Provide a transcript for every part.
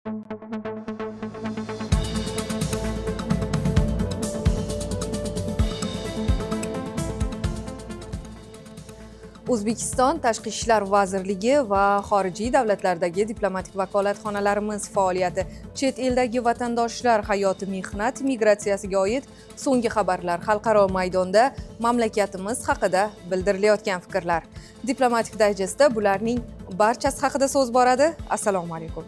O'zbekiston Tashqi ishlar vazirligi va xorijiy davlatlardagi diplomatik vakolatxonalarimiz faoliyati, chet eldagi vatandoshlar hayoti, mehnat migratsiyasiga oid so'nggi xabarlar, xalqaro maydonda mamlakatimiz haqida bildirilayotgan fikrlar. Diplomatik dayjestda bularning barchasi haqida so'z boradi. Assalomu alaykum.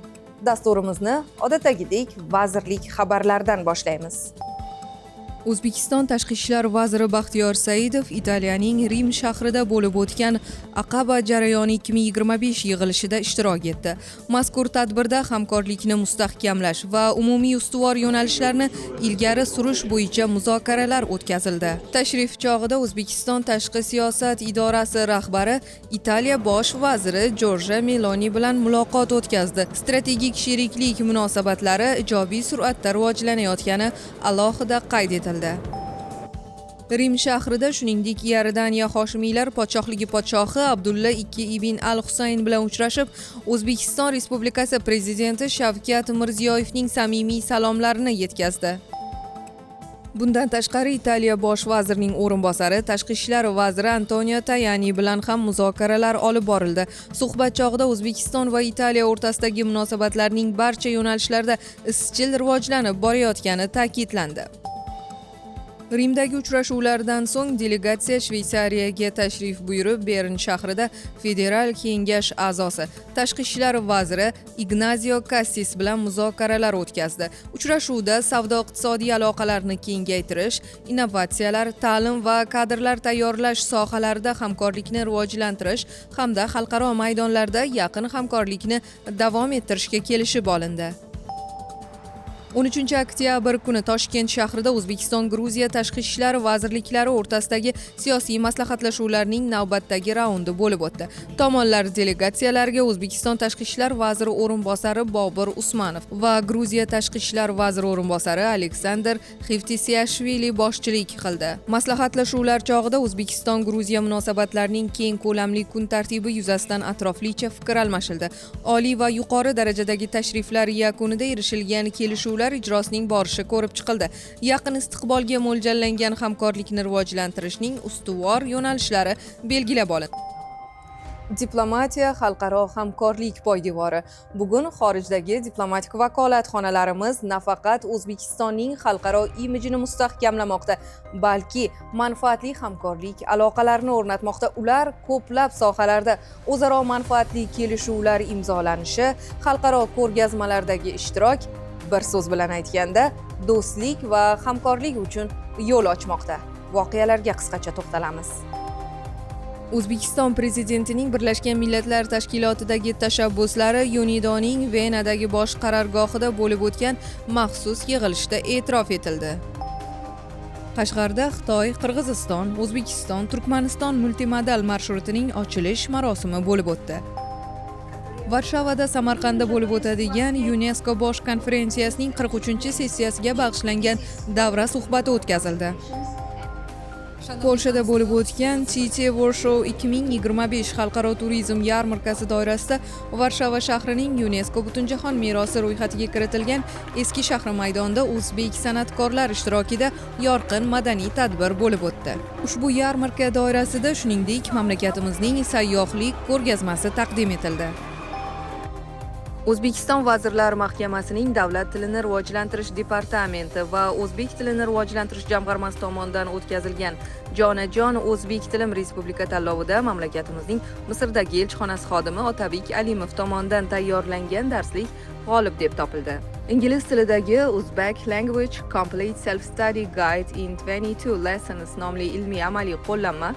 Dasturimizni odatdagidek vazirlik xabarlaridan boshlaymiz. O'zbekiston Tashqi ishlar vaziri Baxtiyor Saidov Italiyaning Rim shahrida bo'lib o'tgan Aqaba jarayoni 2025 yig'ilishida ishtirok etdi. Mazkur tadbirda hamkorlikni mustahkamlash va umumiy ustuvor yo'nalishlarni ilgari surish bo'yicha muzokaralar o'tkazildi. Tashrif chog'ida O'zbekiston Tashqi siyosat idorasi rahbari Italiya bosh vaziri Giorgia Meloni bilan muloqot o'tkazdi. Strategik sheriklik munosabatlari ijobiy sur'atda rivojlanayotgani alohida qayd etildi. Rim shahrida shuningdek Iordaniya hoshimiylar podshohligi podshohi Abdulla II ibn al-Husayn bilan uchrashib, O'zbekiston Respublikasi prezidenti Shavkat Mirziyoyevning samimiy salomlarini yetkazdi. Bundan tashqari Italiya bosh vazirining o'rinbosari Tashqi ishlar vaziri Antonio Tajani bilan ham muzokaralar olib borildi. Suhbat chog'ida O'zbekiston va Italiya o'rtasidagi munosabatlarning barcha yo'nalishlarda izchil rivojlanib borayotgani ta'kidlandi. Rimdagi uchrashuvlardan so'ng delegatsiya Shveysariyaga tashrif buyurib, Bern shahrida Federal kengash a'zosi, Tashqi ishlar vaziri Ignazio Cassis bilan muzokaralar o'tkazdi. Uchrashuvda savdo-iqtisodiy aloqalarni kengaytirish, innovatsiyalar, ta'lim va kadrlar tayyorlash sohalarida hamkorlikni rivojlantirish hamda xalqaro maydonlarda yaqin hamkorlikni davom ettirishga kelishib olindi. 13 oktyabr kuni Toshkent shahrida O'zbekiston-Gruziya tashqi ishlar vazirliklari o'rtasidagi siyosiy maslahatlashuvlarning navbatdagi raundi bo'lib o'tdi. Tomonlar delegatsiyalariga O'zbekiston tashqi ishlar vaziri o'rinbosari Bobur Usmanov va Gruziya tashqi ishlar vaziri o'rinbosari Aleksandr Xivtisiashvili boshchilik qildi. Maslahatlashuvlar chog'ida O'zbekiston-Gruziya munosabatlarining keng ko'lamli kun tartibi yuzasidan atroflicha fikr almashildi. Oliy va yuqori darajadagi tashriflar yakunida erishilgan kelishuvlar ijrosining borishi ko'rib chiqildi. Yaqin istiqbolga mo'ljallangan hamkorlikni rivojlantirishning ustuvor yo'nalishlari belgilab olindi. Diplomatiya xalqaro hamkorlik poydevori. Bugun xorijdagi diplomatik vakolatxonalarimiz nafaqat O'zbekistonning xalqaro imijini mustahkamlamoqda, balki manfaatli hamkorlik aloqalarini o'rnatmoqda. Ular ko'plab sohalarda o'zaro manfaatli kelishuvlar imzolanishi, xalqaro ko'rgazmalardagi ishtirok, bir so'z bilan aytganda, do'stlik va hamkorlik uchun yo'l ochmoqda. Voqealarga qisqacha to'xtalamiz. O'zbekiston prezidentining Birlashgan Millatlar Tashkilotidagi tashabbuslari UNIDOning Venadagi bosh qarorgohida bo'lib o'tgan maxsus yig'ilishda e'tirof etildi. Qashqarda Xitoy, Qirg'iziston, O'zbekiston, Turkmaniston multimodal marshrutining ochilish marosimi bo'lib o'tdi. Varshavada Samarqandda bo'lib o'tadigan UNESCO bosh konferensiyasining 43-sessiyasiga bag'ishlangan davra suhbati o'tkazildi. Polshada bo'lib o'tgan City Warshow 2025 xalqaro turizm yarmarkasi doirasida Varshava shahrining UNESCO Butunjahon merosi ro'yxatiga kiritilgan eski shahri maydonida o'zbek san'atkorlar ishtirokida yorqin madaniy tadbir bo'lib o'tdi. Ushbu yarmarka doirasida shuningdek mamlakatimizning sayyohlik ko'rgazmasi taqdim etildi. O'zbekiston Vazirlar Mahkamasining Davlat tilini rivojlantirish departamenti va O'zbek tilini rivojlantirish jamg'armasi tomonidan o'tkazilgan Jonajon O'zbek tilim respublika tanlovida mamlakatimizning Misrdagi elchixonasi xodimi Otabek Alimov tomonidan tayyorlangan darslik g'olib deb topildi. Ingliz tilidagi Uzbek Language Complete Self-Study Guide in 22 Lessons nomli ilmiy-amaliy qo'llanma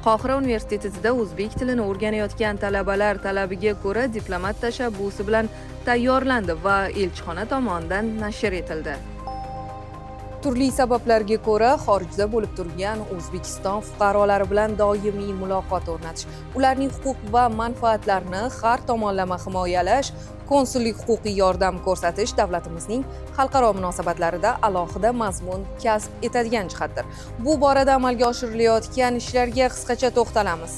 Qohira universitetida o'zbek tilini o'rganayotgan talabalar talabiga ko'ra diplomat tashabbusi bilan tayyorlandi va elchixona tomonidan nashr etildi. Turli sabablarga ko'ra xorijda bo'lib turgan O'zbekiston fuqarolari bilan doimiy muloqot o'rnatish, ularning huquq va manfaatlarini har tomonlama himoyalash, konsullik huquqiy yordam ko'rsatish davlatimizning xalqaro munosabatlarida alohida mazmun kasb etadigan jihatdir. Bu borada amalga oshirilayotgan ishlarga qisqacha to'xtalamiz.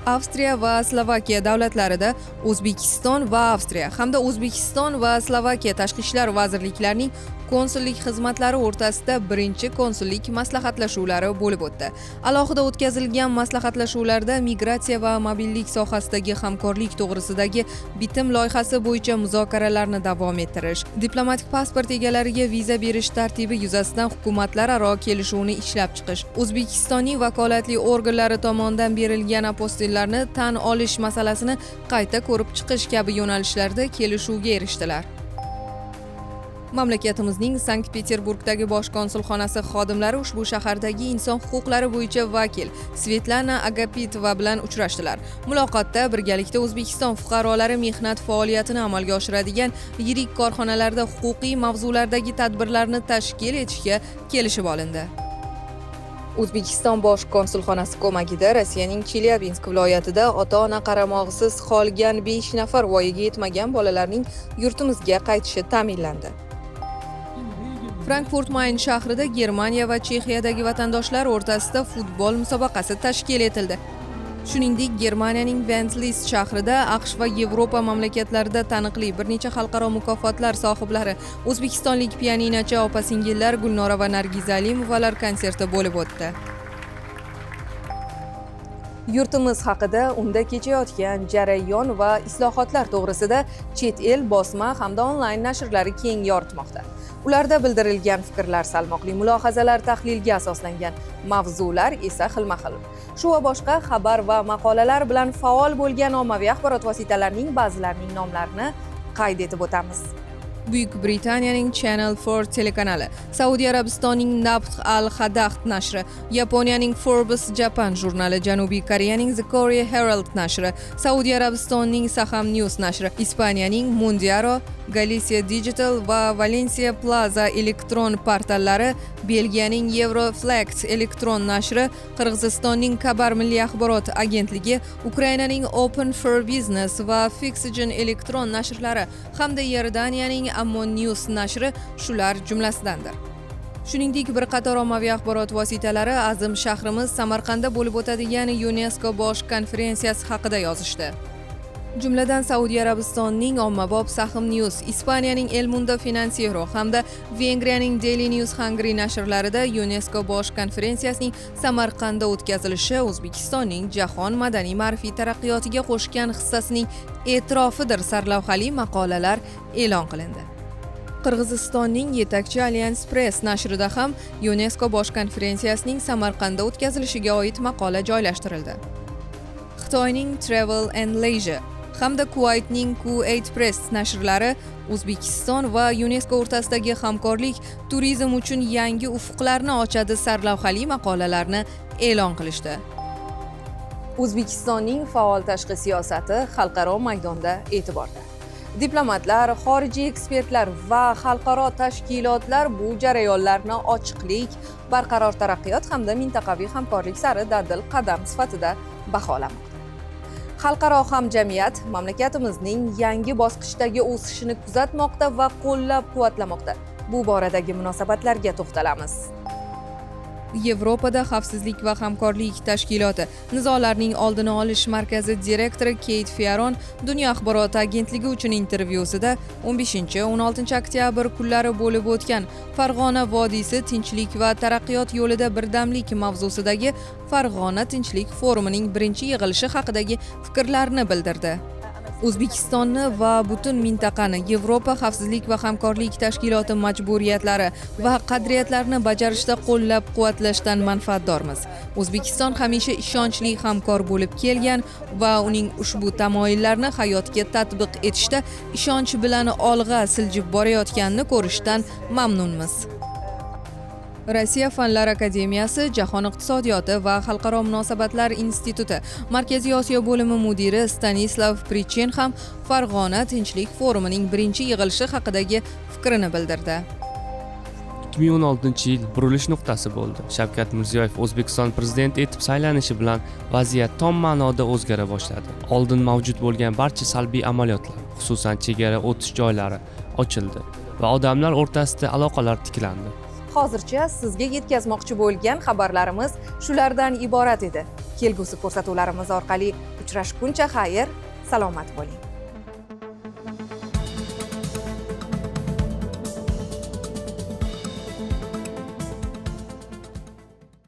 Avstriya va Slovakiya davlatlarida O'zbekiston va Avstriya hamda O'zbekiston va Slovakiya tashqi ishlar vazirliklarining konsullik xizmatlari o'rtasida birinchi konsullik maslahatlashuvlari bo'lib o'tdi. Alohida o'tkazilgan maslahatlashuvlarda migratsiya va mobillik sohasidagi hamkorlik to'g'risidagi bitim loyihasi bo'yicha muzokaralarni davom ettirish, diplomatik pasport egalariga viza berish tartibi yuzasidan hukumatlararo kelishuvni ishlab chiqish, O'zbekistonning vakolatli organlari tomonidan berilgan apostillarni tan olish masalasini qayta ko'rib chiqish kabi yo'nalishlarda kelishuvga erishdilar. Mamlakatimizning Sankt-Peterburgdagi bosh konsulxonasi xodimlari ushbu shahardagi inson huquqlari bo'yicha vakil Svetlana Agapitova bilan uchrashdilar. Muloqotda birgalikda O'zbekiston fuqarolari mehnat faoliyatini amalga oshiradigan yirik korxonalarda huquqiy mavzulardagi tadbirlarni tashkil etishga kelishib olindi. O'zbekiston bosh konsulxonasi ko'magida Rossiyaning Chelyabinsk viloyatida ota-ona qaramog'isiz qolgan 5 nafar voyaga yetmagan bolalarning yurtimizga qaytishi ta'minlandi. Frankfurt-Mayn shahrida Germaniya va Chexiyadagi vatandoshlar o'rtasida futbol musobaqasi tashkil etildi. Shuningdek, Germaniyaning Ventlis shahrida AQSh va Yevropa mamlakatlarida taniqli bir necha xalqaro mukofotlar sohiblari o'zbekistonlik pianinachi opa-singillar Gulnora va Nargiza Alimovalar konserti bo'lib o'tdi. Yurtimiz haqida, unda kechayotgan jarayon va islohotlar to'g'risida chet el bosma hamda onlayn nashrlari keng yoritmoqda. Ularda bildirilgan fikrlar salmoqli, mulohazalar tahlilga asoslangan, mavzular esa xilma-xil. Shu va boshqa xabar va maqolalar bilan faol bo'lgan ommaviy axborot vositalarining ba'zilarining nomlarini qayd etib o'tamiz. Buyuk Britaniyaning Channel 4 telekanali, Saudiya Arabistonining Nabh al-Hadath nashri, Yaponiyaning Forbes Japan jurnali, Janubiy Koreyaning The Korea Herald nashri, Saudiya Arabistonining Saham News nashri, Ispaniyaning Mundial, Galicia Digital va Valencia Plaza elektron portallari, Belgiyaning Euroflex elektron nashri, Qirg'izistonning Kabar milliy axborot agentligi, Ukrainaning Open for Business va Fixgen elektron nashrlari hamda Iordaniyaning Ammon News nashri shular jumlasidandir. Shuningdek, bir qator ommaviy axborot vositalari azim shahrimiz Samarqandda bo'lib o'tadigan UNESCO bosh konferensiyasi haqida yozishdi. Jumladan Saudiya Arabistonining ommabop Saham News, Ispaniyaning El Mundo Financiero hamda Vengriyaning Daily News Hungary nashrlarida UNESCO bosh konferensiyasining Samarqandda o'tkazilishi O'zbekistonning jahon madaniy ma'rifiy taraqqiyotiga qo'shgan hissasining e'tirofidir sarlavhali maqolalar e'lon qilindi. Qirg'izistonning yetakchi Alliance Press nashrida ham UNESCO bosh konferensiyasining Samarqandda o'tkazilishiga oid maqola joylashtirildi. Xitoyning Travel and Leisure hamda Kuvaytning Q8 Press nashrlari O'zbekiston va UNESCO o'rtasidagi hamkorlik turizm uchun yangi ufqlarni ochadi sarlavhali maqolalarni e'lon qilishdi. O'zbekistonning faol tashqi siyosati xalqaro maydonda e'tiborda. Diplomatlar, xorijiy ekspertlar va xalqaro tashkilotlar bu jarayonlarni ochiqlik, barqaror taraqqiyot hamda mintaqaviy hamkorlik sari dadil qadam sifatida baholamoqda. Xalqaro hamjamiyat mamlakatimizning yangi bosqichdagi o'sishini kuzatmoqda va qo'llab-quvvatlamoqda. Bu boradagi munosabatlarga to'xtalamiz. Yevropada xavfsizlik va hamkorlik tashkiloti nizolarning oldini olish markazi direktori Kate Fiaron Dunyo axborot agentligi uchun intervyusida 15-16 oktyabr kunlari bo'lib o'tgan Farg'ona vodiysi tinchlik va taraqqiyot yo'lida birdamlik mavzusidagi Farg'ona tinchlik forumining birinchi yig'ilishi haqidagi fikrlarini bildirdi. O'zbekistonni va butun mintaqani Yevropa xavfsizlik va hamkorlik tashkiloti majburiyatlari va qadriyatlarini bajarishda qo'llab-quvvatlashdan manfaatdormiz. O'zbekiston hamisha ishonchli hamkor bo'lib kelgan va uning ushbu tamoyillarni hayotga tatbiq etishda ishonch bilan olg'a siljib borayotganini ko'rishdan mamnunmiz. Rossiya Fanlar akademiyasi, Jahon iqtisodiyoti va xalqaro munosabatlar instituti Markaziy Osiyo bo'limi mudiri Stanislav Prichen ham Farg'ona tinchlik forumining birinchi yig'ilishi haqidagi fikrini bildirdi. 2016-yil burilish nuqtasi bo'ldi. Shavkat Mirziyoyev O'zbekiston prezidenti etib saylanishi bilan vaziyat tom ma'noda o'zgara boshladi. Oldin mavjud bo'lgan barcha salbiy amaliyotlar, xususan chegara o'tish joylari ochildi va odamlar o'rtasida aloqalar tiklandi. Hozircha sizga yetkazmoqchi bo'lgan xabarlarimiz shulardan iborat edi. Kelgusi ko'rsatuvlarimiz orqali uchrashguncha xayr, salomat bo'ling.